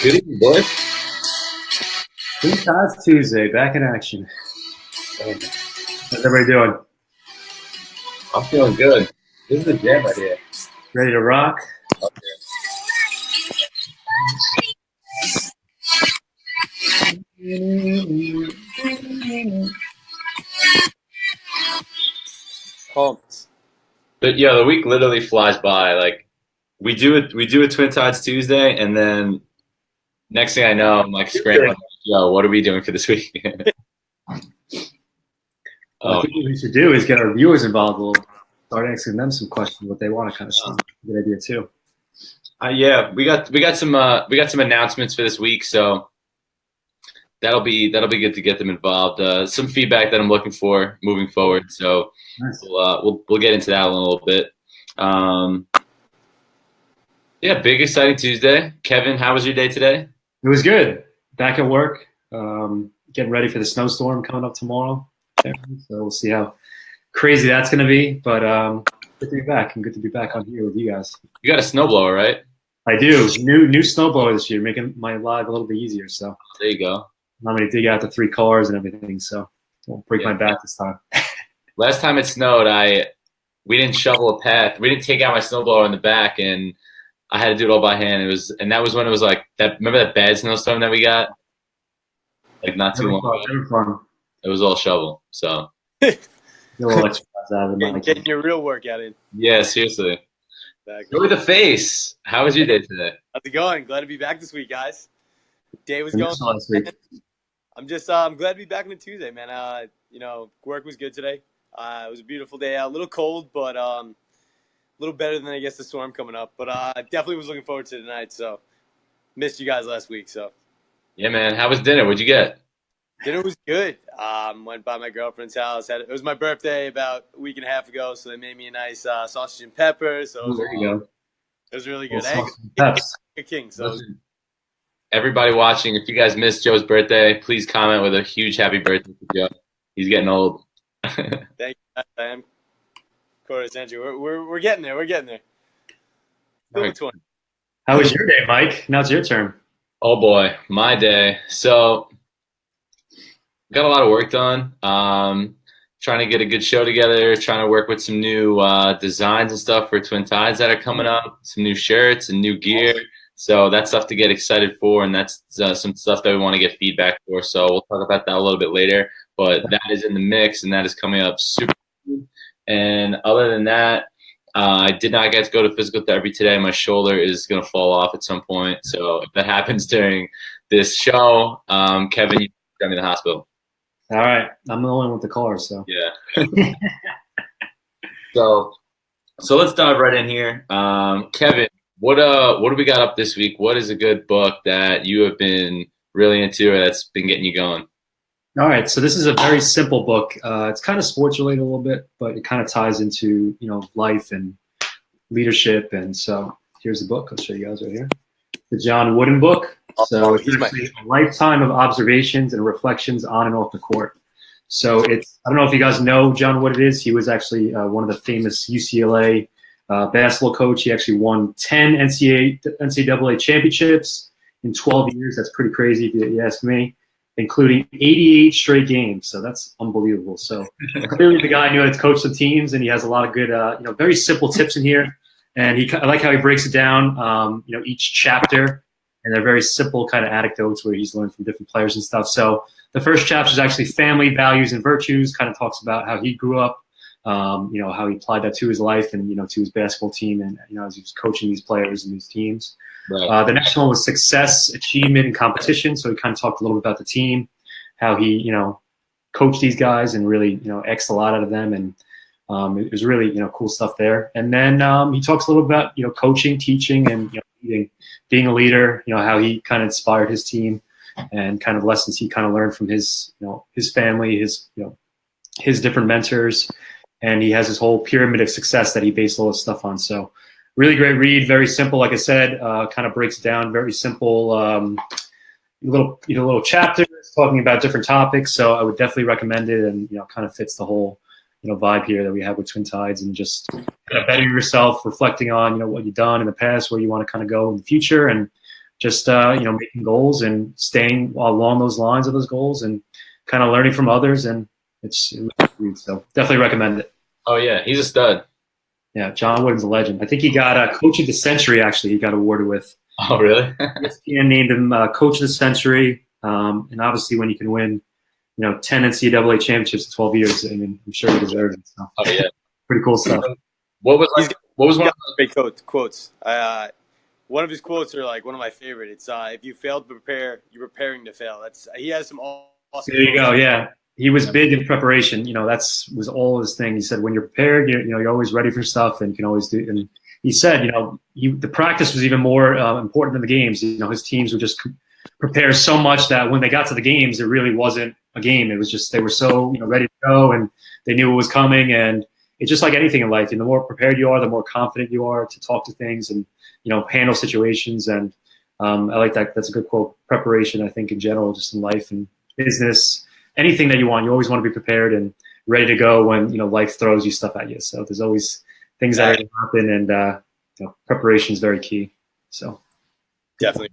Good evening, boys. It's Tuesday, back in action. How's everybody doing? I'm feeling good. This is a jam right here. Ready to rock? Pumped. But yeah, the week literally flies by. Like we do a Twin Tides Tuesday, and then next thing I know, I'm like scrambling. Yo, what are we doing for this week? I think what we should do is get our viewers involved. We'll start asking them some questions, what they want to kind of see. Good idea too. Yeah, we got some announcements for this week, so that'll be good to get them involved. Some feedback that I'm looking for moving forward. So Nice. we'll get into that in a little bit. Yeah, big exciting Tuesday. Kevin, how was your day today? It was good. Back at work, getting ready for the snowstorm coming up tomorrow. So we'll see how crazy that's going to be. But good to be back, and good to be back on here with you guys. You got a snowblower, right? I do. New snowblower this year, making my life a little bit easier. So there you go. I'm going to dig out the 3 cars and everything, so won't break my back this time. Last time it snowed, we didn't shovel a path. We didn't take out my snowblower in the back, and I had to do it all by hand. That was when it was like that. Remember that bad snowstorm that we got? Like not too long ago. It was all shovel. So getting your real workout in. Yeah, seriously. Exactly. Go with the face. How was your day today? How's it going? Glad to be back this week, guys. Day was going. I'm glad to be back on a Tuesday, man. Work was good today. It was a beautiful day out. A little cold, but a little better than I guess the storm coming up. But definitely was looking forward to tonight. So missed you guys last week. So yeah, man. How was dinner? What'd you get? Dinner was good. Went by my girlfriend's house. It was my birthday about a week and a half ago, so they made me a nice sausage and pepper. So there you go. It was really good. A king. So everybody watching, if you guys missed Joe's birthday, please comment with a huge happy birthday to Joe. He's getting old. Thank you. I am. Quarter century. We're getting there. We're getting there. Right. How was your day, Mike? Now it's your turn. Oh boy, my day. So got a lot of work done. Trying to get a good show together. Trying to work with some new designs and stuff for Twin Tides that are coming up. Some new shirts and new gear. So that's stuff to get excited for, and that's some stuff that we want to get feedback for. So we'll talk about that a little bit later. But that is in the mix, and that is coming up super soon. And other than that, I did not get to go to physical therapy today. My shoulder is going to fall off at some point. So if that happens during this show, Kevin, you got me to the hospital. All right. I'm the only one with the car, so. Yeah. So let's dive right in here. Kevin, what do we got up this week? What is a good book that you have been really into or that's been getting you going? All right. So this is a very simple book. It's kind of sports related a little bit, but it kind of ties into, life and leadership. And so here's the book. I'll show you guys right here. The John Wooden book. So it's actually a lifetime of observations and reflections on and off the court. So I don't know if you guys know John Wood is. He was actually one of the famous UCLA basketball coach. He actually won 10 NCAA championships in 12 years. That's pretty crazy if you ask me, including 88 straight games. So that's unbelievable. So clearly the guy knew how to coach the teams, and he has a lot of good, very simple tips in here. And I like how he breaks it down, each chapter. And they're very simple kind of anecdotes where he's learned from different players and stuff. So the first chapter is actually family, values, and virtues, kind of talks about how he grew up, how he applied that to his life and, to his basketball team and, as he was coaching these players and these teams. Right. The next one was success, achievement, and competition. So he kind of talked a little bit about the team, how he, coached these guys and really, X'd a lot out of them. And it was really, cool stuff there. And then he talks a little about, coaching, teaching, and, being a leader, how he kind of inspired his team and kind of lessons he kind of learned from his, his family, his different mentors. And he has his whole pyramid of success that he based all his stuff on. So really great read, very simple. Like I said, kind of breaks it down, very simple, little chapters talking about different topics. So I would definitely recommend it, and, kind of fits the whole, vibe here that we have with Twin Tides, and just kind of better yourself, reflecting on, what you've done in the past, where you want to kind of go in the future, and just making goals and staying along those lines of those goals and kind of learning from others. And so definitely recommend it. Oh yeah, he's a stud. Yeah, John Wooden's a legend. I think he got Coach of the Century. Actually, he got awarded with. Oh really? ESPN named him Coach of the Century. And obviously, when you can win, 10 NCAA championships in 12 years, I mean, I'm sure he deserves it. So. Oh yeah, pretty cool stuff. What was one of the great quotes? One of his quotes are like one of my favorite. It's if you fail to prepare, you're preparing to fail. He has some awesome. There you go. Yeah, he was big in preparation. Was all his thing. He said when you're prepared, you're always ready for stuff and you can always do. And he said, the practice was even more important than the games. His teams would just prepare so much that when they got to the games, it really wasn't a game. It was just they were so ready to go and they knew what was coming. And it's just like anything in life. And the more prepared you are, the more confident you are to talk to things and handle situations. And I like that. That's a good quote. Preparation, I think, in general, just in life and business, anything that you want, you always want to be prepared and ready to go when life throws you stuff at you. So there's always things that are going to happen, and preparation is very key. So definitely.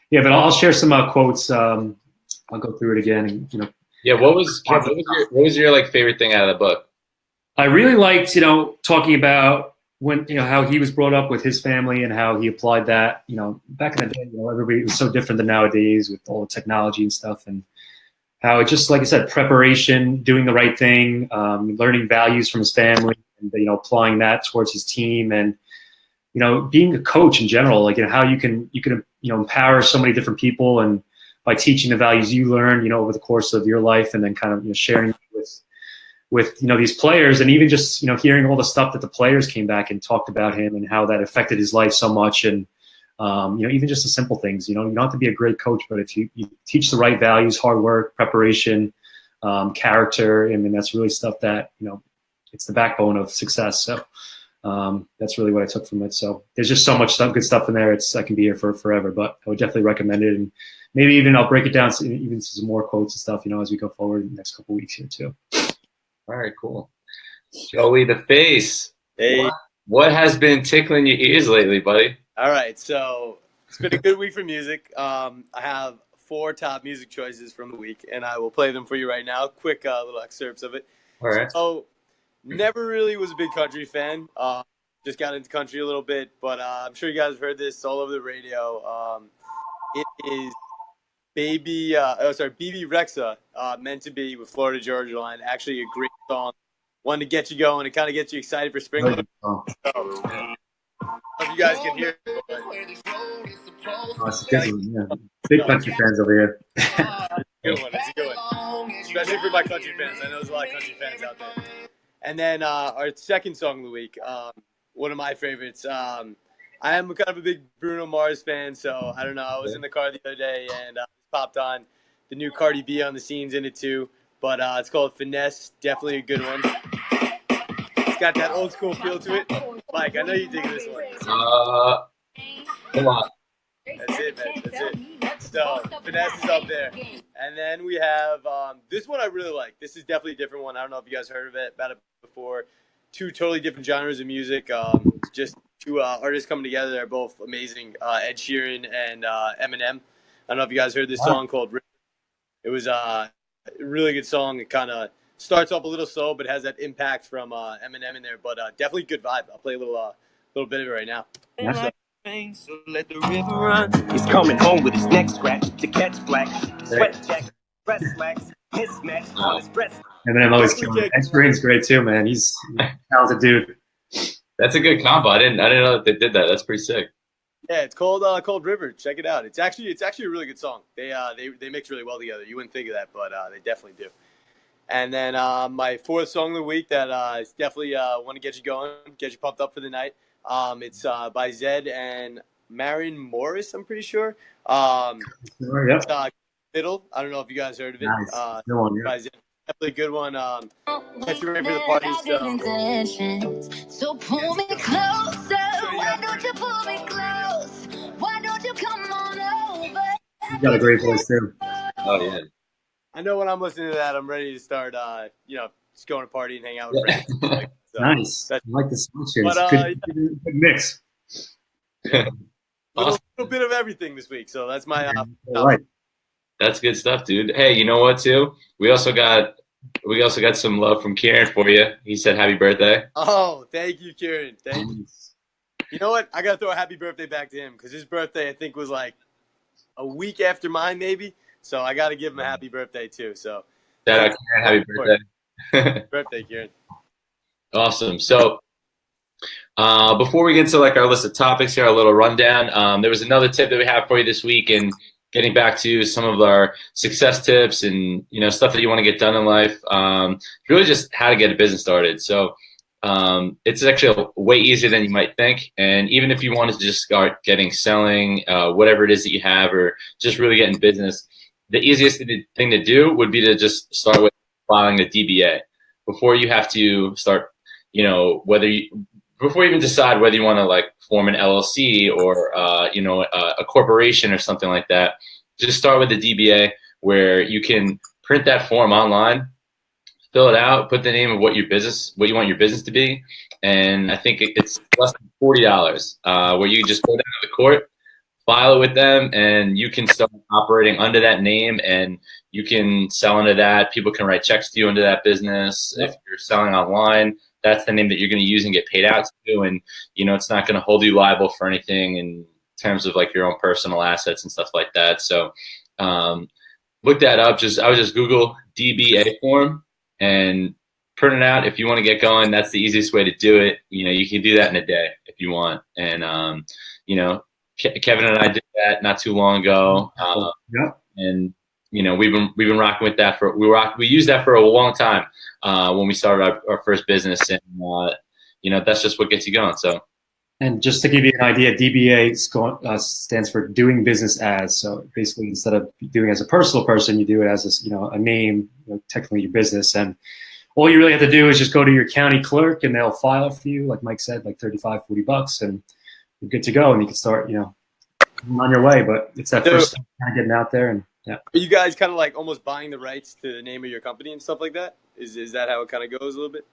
Yeah, but I'll share some quotes. I'll go through it again. And, yeah, what was your like favorite thing out of the book? I really liked talking about when how he was brought up with his family and how he applied that. Back in the day, everybody was so different than nowadays with all the technology and stuff, and how it just, like I said, preparation, doing the right thing, learning values from his family, and applying that towards his team, and being a coach in general, like how you can empower so many different people, and by teaching the values you learn over the course of your life, and then kind of sharing with these players, and even just hearing all the stuff that the players came back and talked about him and how that affected his life so much, and even just the simple things. You don't have to be a great coach, but if you teach the right values, hard work, preparation, character, I mean, that's really stuff that it's the backbone of success. So that's really what I took from it. So there's just so much good stuff in there. I can be here for forever, but I would definitely recommend it. And maybe even I'll break it down to even some more quotes and stuff, as we go forward in the next couple of weeks here too. All right, cool. Joey the Face. Hey. What has been tickling your ears lately, buddy? All right, so it's been a good week for music. I have 4 top music choices from the week, and I will play them for you right now. Quick little excerpts of it. All right. So, never really was a big country fan. Just got into country a little bit, but I'm sure you guys have heard this all over the radio. It is BB Rexa, Meant to Be with Florida Georgia Line. Actually, a great song. One to get you going. It kind of gets you excited for spring. So, hope you guys can hear it. Big country fans over here. It's a good one. It's a good one. Especially for my country fans. I know there's a lot of country fans out there. And then our second song of the week, one of my favorites. I am kind of a big Bruno Mars fan, so I don't know. I was in the car the other day and popped on the new Cardi B on the scenes in it too. But it's called Finesse. Definitely a good one. It's got that old school feel to it. Mike, I know you dig this one. Come on. That's it, man. That's it. So, Finesse is up there. And then we have this one I really like. This is definitely a different one. I don't know if you guys heard about it before. 2 totally different genres of music. Just 2 artists coming together. They're both amazing. Ed Sheeran and Eminem. I don't know if you guys heard this song called River. It was a really good song. It kind of starts off a little slow, but has that impact from Eminem in there. But definitely good vibe. I'll play a little bit of it right now. Yeah. So let the river run. He's coming home with his neck scratched to catch black. Sweat jacket, breast slacks, mismatch on his breast. Eminem always killing it. Ed Sheeran's great too, man. He's a talented dude. That's a good combo. I didn't know that they did that. That's pretty sick. Yeah, it's called River. Check it out. It's actually a really good song. They mix really well together. You wouldn't think of that, but they definitely do. And then my 4th song of the week that is definitely want to get you going, get you pumped up for the night. It's by Zed and Maren Morris, I'm pretty sure. It's Fiddle. I don't know if you guys heard of it. Nice. Good one, yeah. By Zed. Definitely a good one. Get you ready for the party. So pull me closer. Why don't you pull me close? Why don't you come on over? He's got a great voice too. Oh yeah. I know when I'm listening to that, I'm ready to start. Just going to party and hang out with friends. So, nice. I like the song. But, good mix. Awesome. little bit of everything this week. So that's my Right. That's good stuff, dude. Hey, you know what, too? We also got some love from Kieran for you. He said happy birthday. Oh, thank you, Kieran. Thank you. You know what? I got to throw a happy birthday back to him because his birthday, I think, was like a week after mine, maybe. So I got to give him a happy birthday, too. So Shout out, Kieran. Happy birthday. Birthday, Kieran. Awesome. So before we get into like our list of topics here, a little rundown. There was another tip that we have for you this week, and getting back to some of our success tips and stuff that you want to get done in life. Really, just how to get a business started. So it's actually way easier than you might think. And even if you wanted to just start selling, whatever it is that you have, or just really get in business, the easiest thing to do would be to just start with filing a DBA before you have to start. Before you even decide whether you want to like form an LLC or a corporation or something like that, just start with the DBA where you can print that form online, fill it out, put the name of what you want your business to be, and I think it's less than $40, where you just go down to the court, file it with them, and you can start operating under that name, and you can sell under that. People can write checks to you under that business. If you're selling online, that's the name that you're going to use and get paid out to, and it's not going to hold you liable for anything in terms of like your own personal assets and stuff like that. So look that up. I would just Google DBA form and print it out. If you want to get going, that's the easiest way to do it. You can do that in a day if you want. And Kevin and I did that not too long ago. And we've been rocking with that we used that for a long time when we started our first business, and that's just what gets you going. So, and just to give you an idea, DBA stands for doing business as. So basically, instead of doing it as a personal person, you do it as a name, technically your business, and all you really have to do is just go to your county clerk and they'll file it for you, like Mike said, like $35-$40, and you're good to go, and you can start on your way. But it's that first step, kind of getting out there. And yeah. Are you guys kind of like almost buying the rights to the name of your company and stuff like that? Is that how it kind of goes a little bit?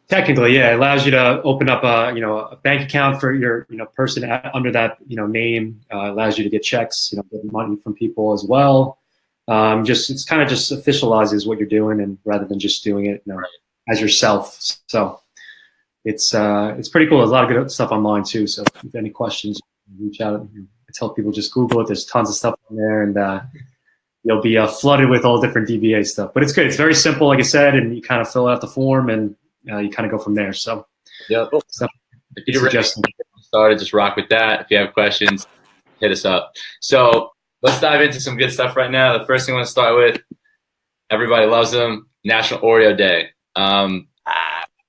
Technically, yeah. It allows you to open up a bank account for your person under that name. Allows you to get checks, get money from people as well. It's kind of just officializes what you're doing, and rather than just doing it as yourself. So it's pretty cool. There's a lot of good stuff online too. So if you have any questions, reach out. I tell people just Google it. There's tons of stuff on there, and you'll be flooded with all different DBA stuff. But it's good. It's very simple, like I said, and you kind of fill out the form, and you kind of go from there. So, yep. If you're ready to get started, just rock with that. If you have questions, hit us up. So let's dive into some good stuff right now. The first thing I want to start with, everybody loves them, National Oreo Day. I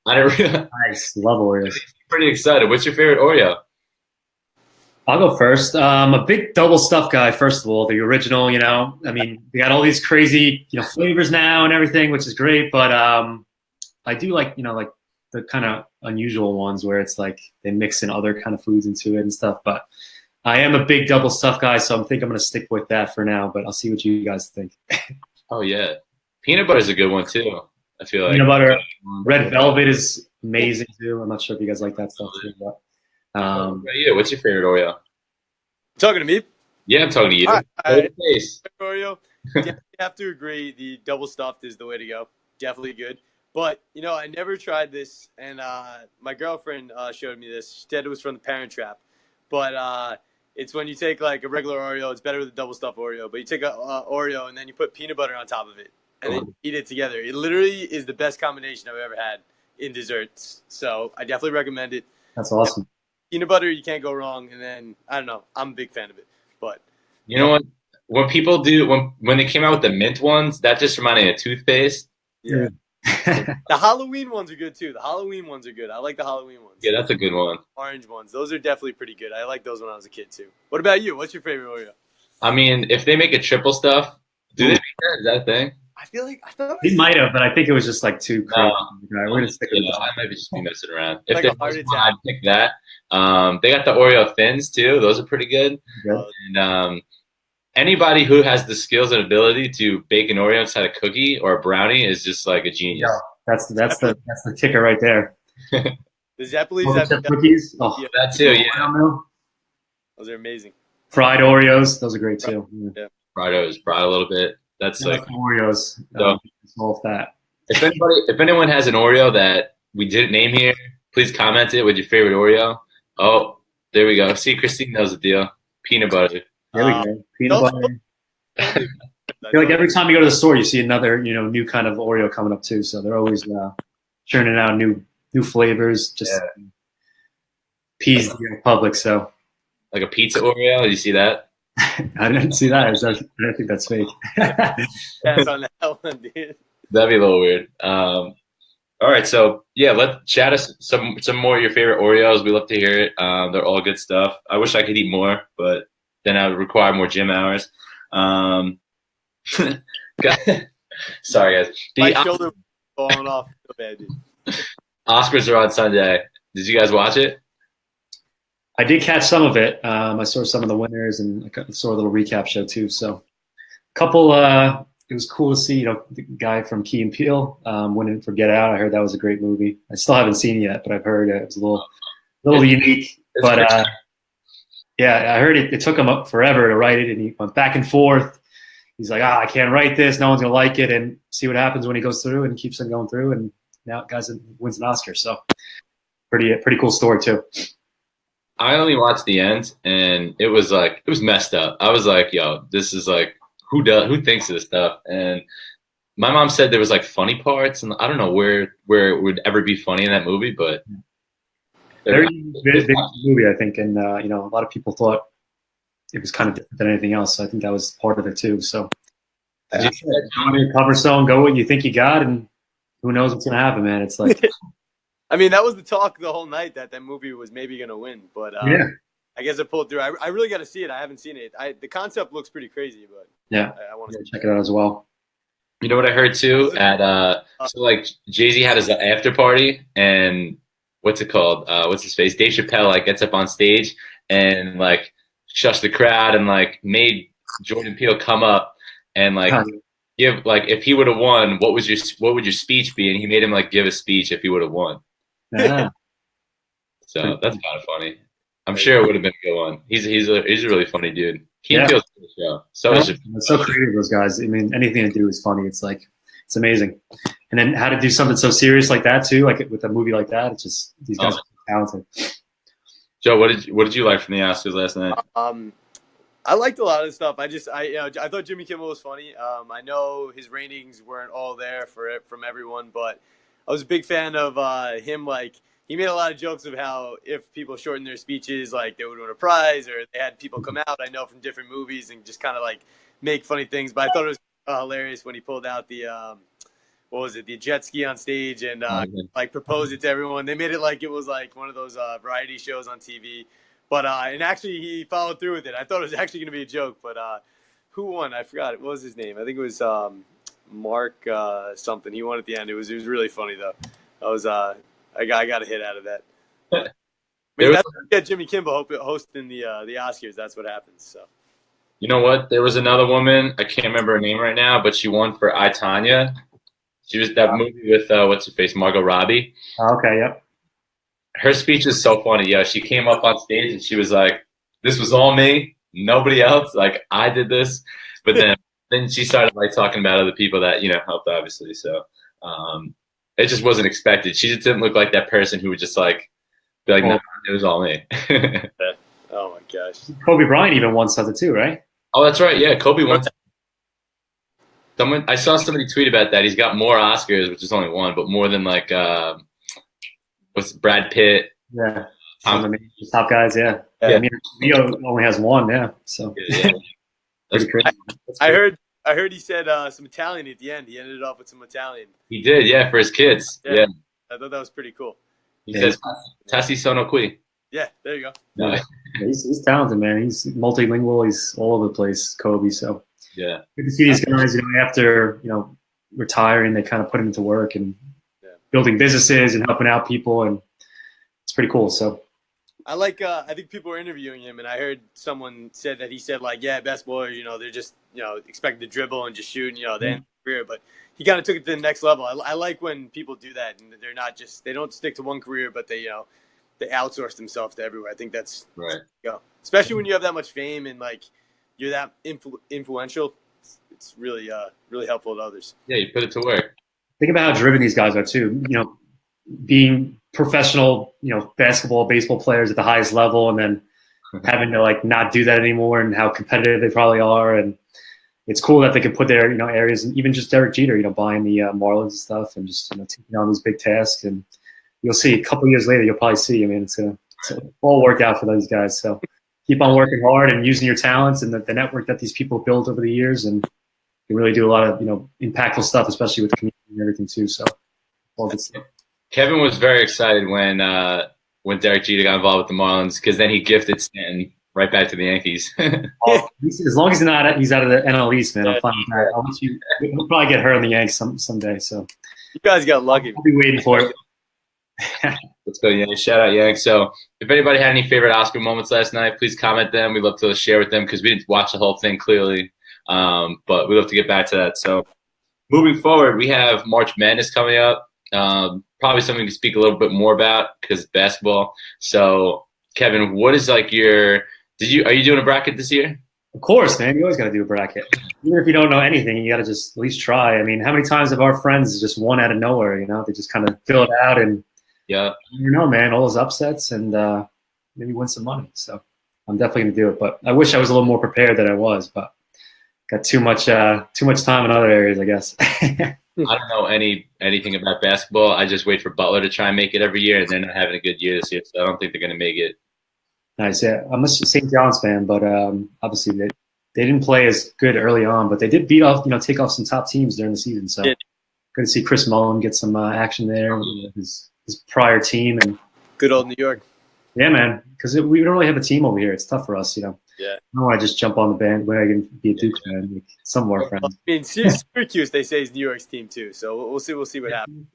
didn't realize. Nice. Love Oreos. Pretty excited. What's your favorite Oreo? I'll go first. I'm a big double stuff guy, first of all. The original, I mean, they got all these crazy, flavors now and everything, which is great. But I do like the kind of unusual ones where it's like they mix in other kind of foods into it and stuff. But I am a big double stuff guy, so I think I'm going to stick with that for now. But I'll see what you guys think. Oh, yeah. Peanut butter is a good one, too. I feel like peanut butter, red velvet is amazing, too. I'm not sure if you guys like that stuff, too. But, what's your favorite Oreo? Talking to me? Yeah, I'm talking to you. Oreo. Definitely have to agree. The double stuffed is the way to go. Definitely good. But I never tried this, and my girlfriend showed me this. She said it was from the Parent Trap, but it's when you take like a regular Oreo. It's better with a double stuffed Oreo, but you take a Oreo and then you put peanut butter on top of it, and then you eat it together. It literally is the best combination I've ever had in desserts. So I definitely recommend it. That's awesome. Peanut butter, you can't go wrong. And then, I don't know, I'm a big fan of it. But you know what? When people do, when they came out with the mint ones, that just reminded me of toothpaste. Yeah. The Halloween ones are good, too. The Halloween ones are good. I like the Halloween ones. Yeah, that's a good one. Orange ones. Those are definitely pretty good. I like those when I was a kid, too. What about you? What's your favorite Oreo? I mean, if they make a triple stuff, do they make that? Is that a thing? I thought he might have, but I think it was just like too crazy. We're gonna stick with that. I might just be messing around. If like I'd pick that. They got the Oreo Thins too. Those are pretty good. And anybody who has the skills and ability to bake an Oreo inside a cookie or a brownie is just like a genius. Yeah, that's the kicker right there. The Zeppelis have cookies. Oh, yeah, that too. Yeah, those are amazing. Fried Oreos, those are great too. Yeah. Fried a little bit. That's Yeah, like Oreos. So- It's all fat. if anyone has an Oreo that we didn't name here, please comment it with your favorite Oreo. Oh, there we go. See, Christine knows the deal. Peanut butter. There we go. Peanut don't- butter. Don't do- I feel like every time you go to the store, you see another, new kind of Oreo coming up too. So they're always churning out new flavors, just appease the public. So Like a pizza Oreo. Did you see that? I didn't see that. I don't think that's fake. pass on that one, dude. That'd be a little weird. All right, so yeah, let chat us some more of your favorite Oreos. We love to hear it. They're all good stuff. I wish I could eat more, but then I would require more gym hours. Sorry, guys. My The shoulder falling off so bad, dude. Oscars are on Sunday. Did you guys watch it? I did catch some of it. I saw some of the winners and I saw a little recap show too. So a couple, it was cool to see, the guy from Key and Peele winning for Get Out. I heard that was a great movie. I still haven't seen it yet, but I've heard it was a little unique. But yeah, I heard it took him up forever to write it, and he went back and forth. He's like, I can't write this. No one's gonna like it, and see what happens when he goes through and keeps on going through. And now, guys, wins an Oscar. So pretty cool story too. I only watched the end, and it was messed up. I was like, yo, this is like, who thinks of this stuff? And my mom said there was like funny parts, and I don't know where it would ever be funny in that movie, but Very big movie, I think, and a lot of people thought it was kind of different than anything else. So I think that was part of it too. So Did you- cover stone, go what you think you got, and who knows what's gonna happen, man. It's like I mean, that was the talk the whole night that movie was maybe going to win, but yeah. I guess it pulled through. I really got to see it. I haven't seen it. The concept looks pretty crazy, but Yeah, I want to check it out as well. You know what I heard too? So like Jay-Z had his after party, and what's it called? What's his face? Dave Chappelle like gets up on stage and like shushed the crowd and like made Jordan Peele come up and like give like if he would have won, what would your speech be? And he made him like give a speech if he would have won. Yeah. So that's kind of funny. I'm sure it would have been a good one. He's a really funny dude. He Yeah. feels the show. So is It's so creative, those guys. I mean, anything to do is funny. It's like it's amazing. And then how to do something so serious like that too, like with a movie like that. It's just these guys are talented. Joe, what did you like from the Oscars last night? I liked a lot of the stuff. I thought Jimmy Kimmel was funny. I know his ratings weren't all there from everyone, but I was a big fan of him. Like he made a lot of jokes of how if people shortened their speeches, like they would win a prize, or they had people come out. I know from different movies and just kind of like make funny things. But I thought it was hilarious when he pulled out the what was it, the jet ski on stage and like proposed it to everyone. They made it like it was like one of those variety shows on TV. But and actually he followed through with it. I thought it was actually going to be a joke, but who won? I forgot. What was his name? I think it was Mark something. He won at the end. It was really funny though. I got a hit out of that. I mean, that's what you get Jimmy Kimmel hosting the Oscars. That's what happens. So. You know what? There was another woman. I can't remember her name right now, but she won for I, Tonya. She was that movie with what's her face, Margot Robbie. Okay, yep. Her speech is so funny. Yeah, she came up on stage and she was like, "This was all me, nobody else. Like I did this." But then she started like talking about other people that helped, obviously. So it just wasn't expected. She just didn't look like that person who would just like be like, "No, it was all me." Oh my gosh. Kobe Bryant even won something too, right? Oh, that's right. Yeah, Kobe won. I saw somebody tweet about that. He's got more Oscars, which is only one, but more than like what's Brad Pitt? Yeah, the top guys. Yeah. Yeah. I mean, Leo only has one. Yeah, so Yeah. That's crazy. I heard he said some Italian at the end. He ended off with some Italian. He did, yeah, for his kids. Yeah. I thought that was pretty cool. He says, "Tassi sono qui." Yeah, there you go. Yeah. He's talented, man. He's multilingual. He's all over the place, Kobe. So Yeah. good to see these guys. After retiring, they kind of put him into work and building businesses and helping out people, and it's pretty cool. So I like. I think people were interviewing him, and I heard someone said that he said like, "Yeah, best boys. They're just expected to dribble and just shoot. They end their career." But he kind of took it to the next level. I like when people do that, and they don't stick to one career, but they they outsource themselves to everywhere. I think that's right. Especially when you have that much fame and like you're that influential. It's really really helpful to others. Yeah, you put it to work. Think about how driven these guys are too. Being professional, basketball, baseball players at the highest level, and then having to like not do that anymore, and how competitive they probably are. And it's cool that they can put their areas, and even just Derek Jeter, buying the Marlins and stuff, and just taking on these big tasks. And you'll see a couple of years later, you'll probably see. I mean, it's all work out for those guys. So keep on working hard and using your talents and the network that these people built over the years, and you really do a lot of impactful stuff, especially with the community and everything too. So all good stuff. Kevin was very excited when Derek Jeter got involved with the Marlins, because then he gifted Stanton right back to the Yankees. As long as he's out of the NL East, man, I'm fine with that. We'll probably get her in the Yanks someday. So you guys got lucky. I'll be waiting for it. Let's go, Yanks. Shout out, Yanks. So if anybody had any favorite Oscar moments last night, please comment them. We'd love to share with them, because we didn't watch the whole thing clearly, but we'd love to get back to that. So moving forward, we have March Madness coming up. Probably something we can speak a little bit more about because it's basketball. So, Kevin, what is like are you doing a bracket this year? Of course, man. You always got to do a bracket. Even if you don't know anything, you got to just at least try. I mean, how many times have our friends just won out of nowhere? They just kind of fill it out, and man, all those upsets, and maybe win some money. So I'm definitely going to do it. But I wish I was a little more prepared than I was. But got too much time in other areas, I guess. I don't know anything about basketball. I just wait for Butler to try and make it every year, and they're not having a good year this year, so I don't think they're going to make it. Nice. Yeah, I'm a St. John's fan, but obviously they didn't play as good early on, but they did take off some top teams during the season. So good to see Chris Mullin get some action there with his prior team, and good old New York. Yeah, man, because we don't really have a team over here. It's tough for us, Yeah. I don't want to just jump on the bandwagon and be a Duke fan, like some of our friends. I mean, Syracuse, they say, is New York's team too. So we'll see what happens.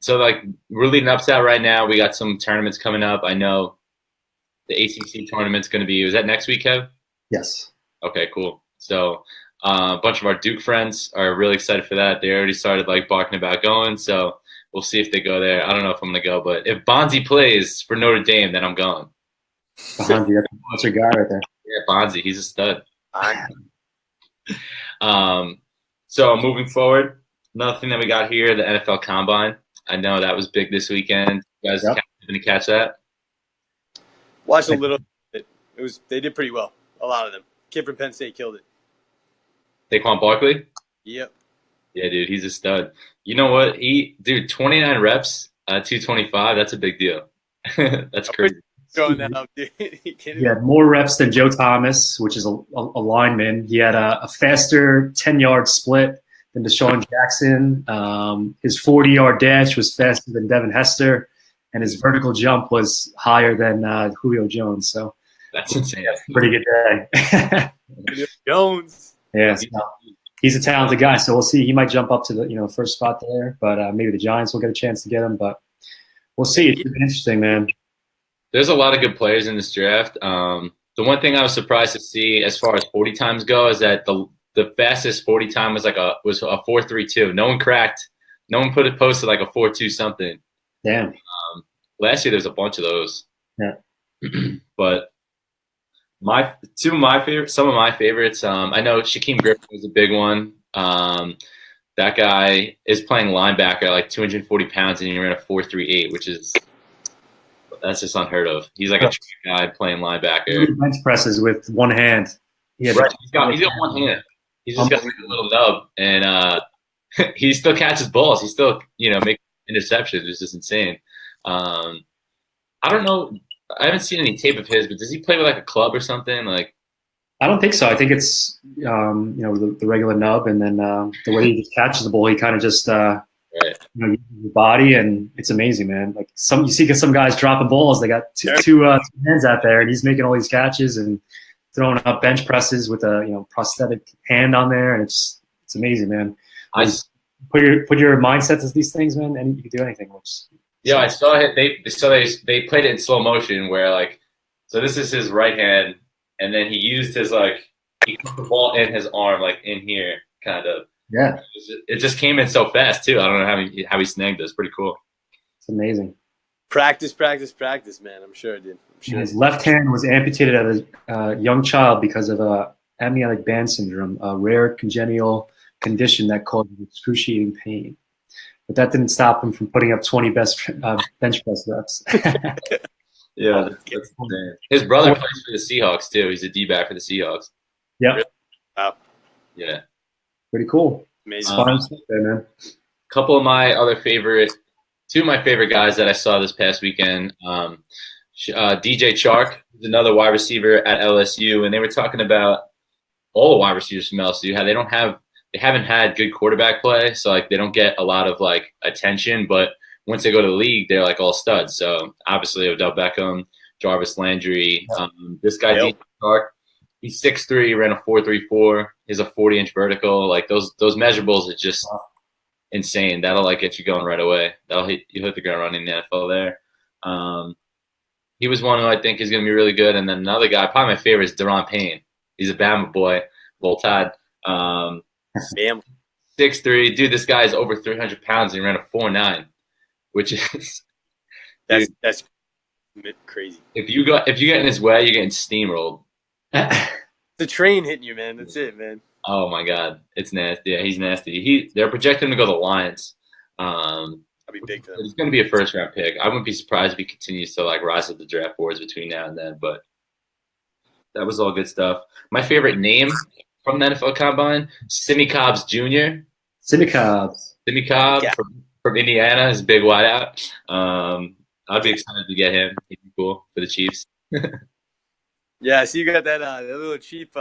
So like we're leading up to that right now. We got some tournaments coming up. I know the ACC tournament's going to be. Was that next week, Kev? Yes. Okay, cool. So a bunch of our Duke friends are really excited for that. They already started like barking about going. So we'll see if they go there. I don't know if I'm going to go, but if Bonzi plays for Notre Dame, then I'm going. Bonzi, that's your guy right there. Yeah, Bonzi, he's a stud. So moving forward, another thing that we got here, the NFL Combine. I know that was big this weekend. You guys didn't catch that? Watched a little bit. They did pretty well. A lot of them. Kid from Penn State killed it. Saquon Barkley? Yep. Yeah, dude, he's a stud. You know what? 29 reps, 225. That's a big deal. That's crazy. Throwing that up, dude. He had more reps than Joe Thomas, which is a lineman. He had a faster 10-yard split than Deshaun Jackson. His 40-yard dash was faster than Devin Hester, and his vertical jump was higher than Julio Jones. So that's insane. That's a pretty good day. Julio Jones. Yeah, he's a talented guy. So we'll see. He might jump up to the first spot there, but maybe the Giants will get a chance to get him. But we'll see. It's interesting, man. There's a lot of good players in this draft. The one thing I was surprised to see as far as 40 times go is that the fastest 40 time was a 4.32. No one posted like a 4.2 something. Damn. Last year there's a bunch of those. Yeah. But some of my favorites. I know Shaquem Griffin was a big one. That guy is playing linebacker, like 240 pounds, and he ran a 4.38, which is. That's just unheard of. He's like a track guy playing linebacker. Bench presses with one hand. He's got one hand. He's just got like a little nub, and he still catches balls. He still, makes interceptions. It's just insane. I don't know. I haven't seen any tape of his, but does he play with like a club or something? Like, I don't think so. I think it's the regular nub, and then the way he just catches the ball, he kind of just. Uses the body, and it's amazing, man. Like you see some guys dropping balls. They got two hands out there, and he's making all these catches and throwing up bench presses with a prosthetic hand on there, and it's amazing, man. Put your mindset to these things, man, and you can do anything. I saw it. They played it in slow motion where so this is his right hand, and then he used his he put the ball in his arm in here, kind of. Yeah, it just came in so fast too. I don't know how he snagged this. Pretty cool. amazing. Practice, man. I'm sure, dude. I'm sure. His left hand was amputated as a young child because of amniotic band syndrome, a rare congenital condition that causes excruciating pain. But that didn't stop him from putting up 20 bench press reps. Yeah, that's insane. His brother plays for the Seahawks too. He's a D-back for the Seahawks. Yep. Wow. Yeah. Pretty cool. Amazing. Stuff there, man. Couple of my two of my favorite guys that I saw this past weekend. DJ Chark, another wide receiver at LSU, and they were talking about all the wide receivers from LSU, how they haven't had good quarterback play, so like they don't get a lot of like attention, but once they go to the league, they're like all studs. So obviously Odell Beckham, Jarvis Landry, this guy DJ Chark, he's 6'3", ran a 4.34. He's a 40-inch vertical. Like those measurables are just insane. That'll like get you going right away. You hit the ground running in the NFL there. He was one who I think is going to be really good. And then another guy, probably my favorite, is Deron Payne. He's a Bama boy, Roll Tide. 6'3", dude. This guy is over 300 pounds and he ran a 4.9, which is that's crazy. If you get in his way, you're getting steamrolled. The train hitting you, man. That's it, man. Oh my God, it's nasty. Yeah, he's nasty. They're projecting him to go to the Lions. I'll be big for them. It's going to be a first-round pick. I wouldn't be surprised if he continues to like rise up the draft boards between now and then. But that was all good stuff. My favorite name from the NFL Combine, Simi Cobbs Jr. Simi Cobbs yeah. from Indiana, his big wideout. I'd be excited to get him. He'd be cool for the Chiefs. Yeah, so you got that little cheap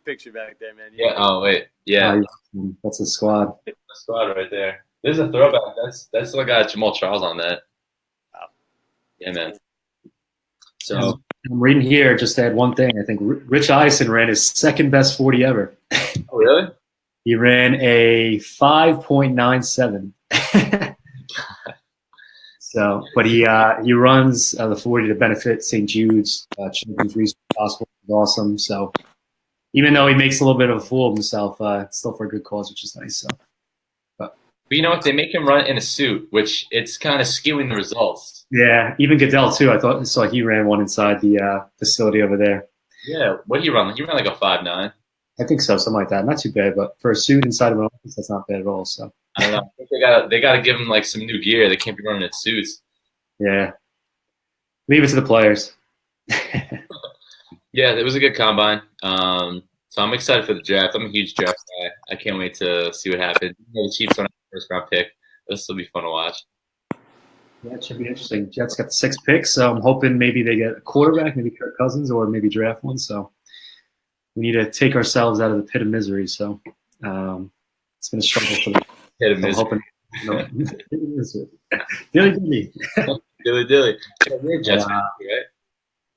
picture back there, man. Yeah. Oh wait. Yeah. That's a squad. The squad right there. There's a throwback. That's what got Jamal Charles on that. Wow. Yeah, man. So I'm reading here. Just to add one thing. I think Rich Eisen ran his second best 40 ever. Oh really? He ran a 5.97. So, but he runs the 40 to benefit St. Jude's Children's Research Hospital. Is awesome. So, even though he makes a little bit of a fool of himself, it's still for a good cause, which is nice. So, but you know what? They make him run in a suit, which it's kind of skewing the results. Yeah, even Goodell too. I saw he ran one inside the facility over there. Yeah, what did he run? He ran like a 5.9. I think so, something like that. Not too bad, but for a suit inside of an office, that's not bad at all. So. I don't know. I think they gotta give him like some new gear. They can't be running in suits. Yeah. Leave it to the players. Yeah, it was a good combine. So I'm excited for the draft. I'm a huge draft guy. I can't wait to see what happens. The Chiefs don't have a first round pick. This will be fun to watch. Yeah, it should be interesting. Jets got the 6 picks, so I'm hoping maybe they get a quarterback, maybe Kirk Cousins, or maybe draft one. So we need to take ourselves out of the pit of misery. So it's been a struggle for them. I'm hoping. Dilly. You're a Jets fan, right?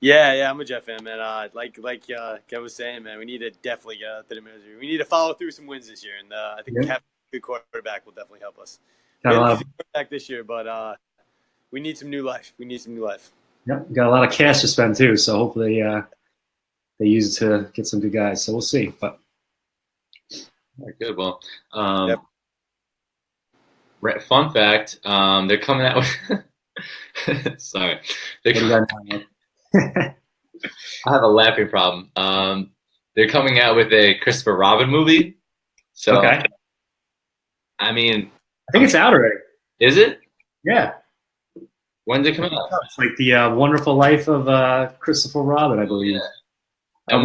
Yeah, I'm a Jet fan, man. Like Kev was saying, man, we need to definitely get out of the misery. We need to follow through some wins this year, and I think having a good quarterback will definitely help us. We had a good quarterback this year, but we need some new life. Yep, got a lot of cash to spend too, so hopefully they use it to get some good guys. So we'll see. But all right, good. Well, fun fact: they're coming out with. Sorry, I have a laughing problem. They're coming out with a Christopher Robin movie. So, okay. I mean, I think it's out already. Is it? Yeah. When's it coming out? It's like the Wonderful Life of Christopher Robin, I believe. Yeah. And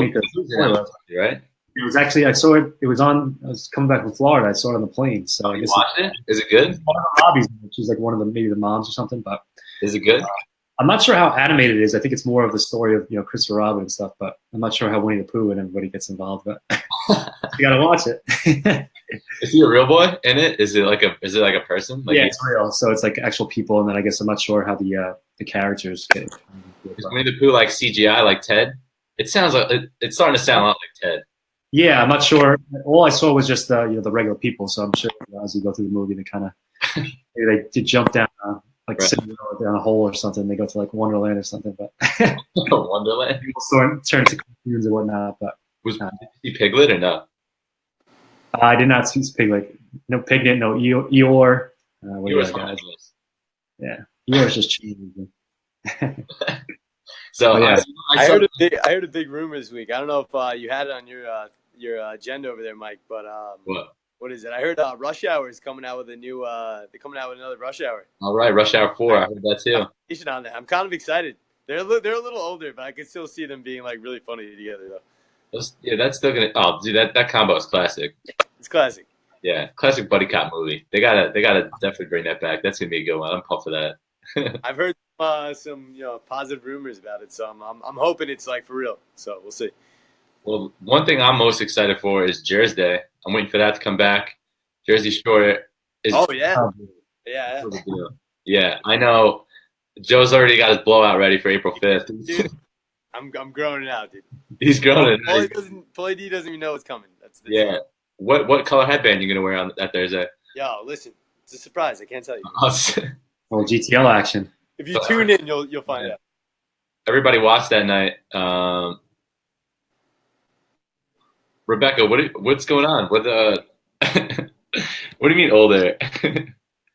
right? It was actually, I saw it. It was on. I was coming back from Florida. I saw it on the plane. So I you guess watched it? Is it good? One of the lobbies. She's like one of maybe the moms or something. But is it good? I'm not sure how animated it is. I think it's more of the story of Christopher Robin and stuff. But I'm not sure how Winnie the Pooh and everybody gets involved. But you gotta watch it. Is he a real boy in it? Is it like a person? Like yeah, it's real. So it's like actual people, and then I guess I'm not sure how the characters get. Is Winnie the Pooh like CGI, like Ted? It sounds like it's starting to sound a lot like Ted. Yeah, I'm not sure. All I saw was just the regular people. So I'm sure as you go through the movie, they kind of they did jump down like right. down a hole or something. They go to like Wonderland or something. But Wonderland. People turn to cartoons and whatnot. But did you see Piglet or no? I did not see Piglet. No Piglet. No Eeyore. Eeyore's guys? Yeah. Yours just changed. So yeah. I heard a big rumor this week. I don't know if you had it on your agenda over there, Mike. But what is it? I heard Rush Hour is coming out with a new. They're coming out with another Rush Hour. All right, Rush Hour 4. I heard that too. On that. I'm kind of excited. They're a little older, but I can still see them being like really funny together though. Yeah, that's still gonna. Oh, dude, that combo is classic. It's classic. Yeah, classic buddy cop movie. They gotta definitely bring that back. That's gonna be a good one. I'm pumped for that. I've heard some positive rumors about it, so I'm hoping it's like for real. So we'll see. Well, one thing I'm most excited for is Jersey Day. I'm waiting for that to come back. Jersey Shore is. Oh yeah, yeah. Yeah, I know. Joe's already got his blowout ready for April 5th. Dude, I'm growing it out, dude. He's growing it. Paulie D doesn't even know what's coming. That's yeah. What color headband you gonna wear on that Thursday? Yo, listen, it's a surprise. I can't tell you. Oh, GTL action. If you tune in, you'll find out. Everybody watched that night. Rebecca, what's going on? What do you mean older?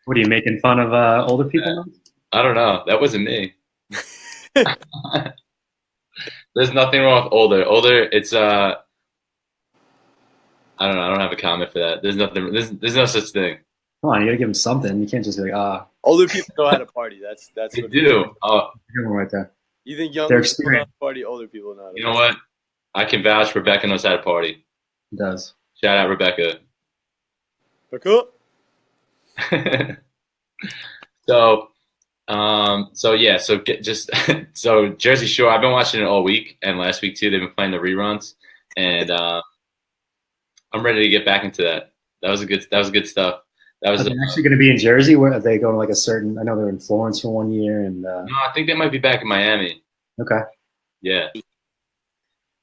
What are you making fun of older people? Yeah. I don't know. That wasn't me. There's nothing wrong with older. Older, it's I don't know. I don't have a comment for that. There's nothing. There's no such thing. Come on, you gotta give them something. You can't just be like, Older people know how to party. That's they do. Oh, good one right there. You think younger people know how to party? Older people know how to party. You know what? I can vouch. Rebecca knows how to party. It does. Shout out, Rebecca. Cool. So Jersey Shore. I've been watching it all week and last week too. They've been playing the reruns, and I'm ready to get back into that. That was good stuff. That was. Are they actually going to be in Jersey? Where are they going to like a certain? I know they're in Florence for 1 year, and no, I think they might be back in Miami. Okay. Yeah.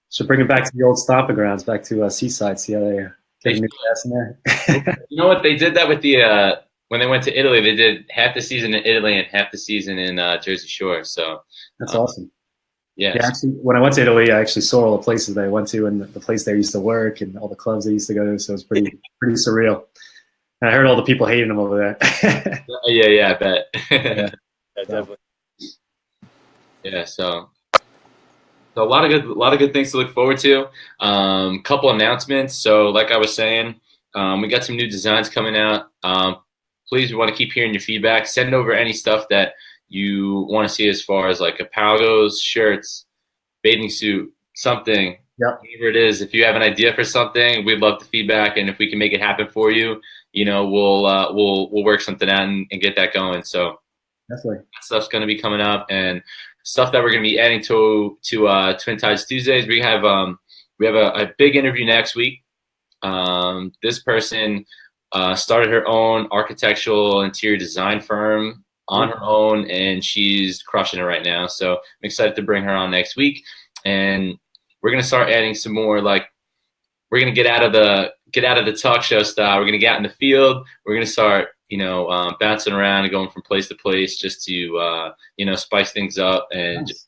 So bring it back to the old stomping grounds, back to Seaside. See how they get a new class in there. You know what? They did that with the when they went to Italy. They did half the season in Italy and half the season in Jersey Shore. So that's awesome. Yeah. Actually, when I went to Italy, I actually saw all the places that I went to and the place they used to work and all the clubs they used to go to. So it was pretty surreal. And I heard all the people hating them over there. Yeah, I bet. Yeah, definitely. Yeah, so a lot of good things to look forward to. Couple announcements. So, like I was saying, we got some new designs coming out. Please, we want to keep hearing your feedback. Send over any stuff that you want to see as far as like apparel goes, shirts, bathing suit, something. Yep. Whatever it is. If you have an idea for something, we'd love the feedback, and if we can make it happen for you, we'll work something out and get that going. So definitely, that stuff's going to be coming up, and stuff that we're going to be adding to Twin Tides Tuesdays. We have a big interview next week. This person started her own architectural interior design firm on her own, and she's crushing it right now. So I'm excited to bring her on next week, and we're going to start adding some more, like, we're going to get out of the talk show style. We're going to get out in the field. We're going to start, bouncing around and going from place to place just to, spice things up and just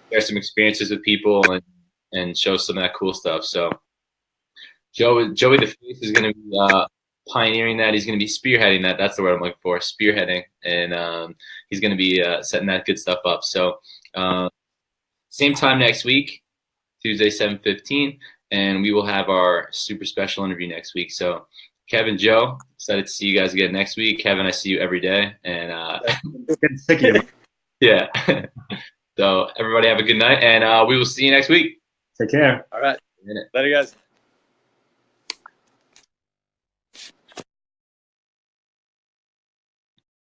share some experiences with people and show some of that cool stuff. So Joey the Face is going to be pioneering that. He's going to be spearheading that. That's the word I'm looking for, spearheading. And he's going to be setting that good stuff up. So same time next week, Tuesday, 7:15, and we will have our super special interview next week. So Kevin, Joe, excited to see you guys again next week. Kevin, I see you every day. And yeah. So everybody have a good night, and we will see you next week. Take care. All right. Later, guys.